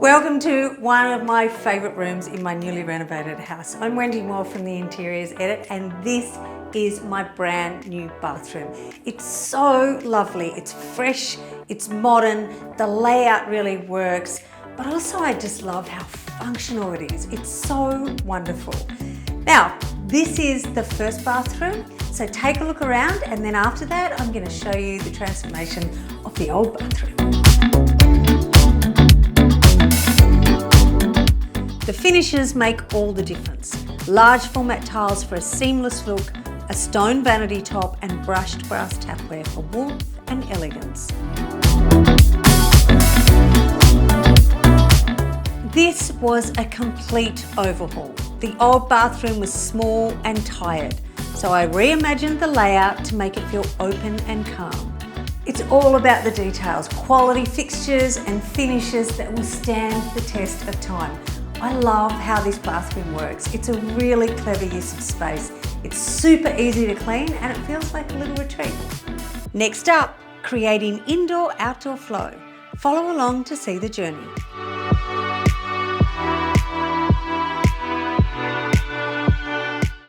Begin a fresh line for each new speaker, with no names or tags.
Welcome to one of my favourite rooms in my newly renovated house. I'm Wendy Moore from the Interiors Edit, and this is my brand new bathroom. It's so lovely, it's fresh, it's modern, the layout really works, but also I just love how functional it is. It's so wonderful. Now, this is the first bathroom, so take a look around, and then after that, I'm going to show you the transformation of the old bathroom. The finishes make all the difference. Large format tiles for a seamless look, a stone vanity top and brushed brass tapware for warmth and elegance. This was a complete overhaul. The old bathroom was small and tired, so I reimagined the layout to make it feel open and calm. It's all about the details, quality fixtures and finishes that will stand the test of time. I love how this bathroom works. It's a really clever use of space. It's super easy to clean and it feels like a little retreat. Next up, creating indoor-outdoor flow. Follow along to see the journey.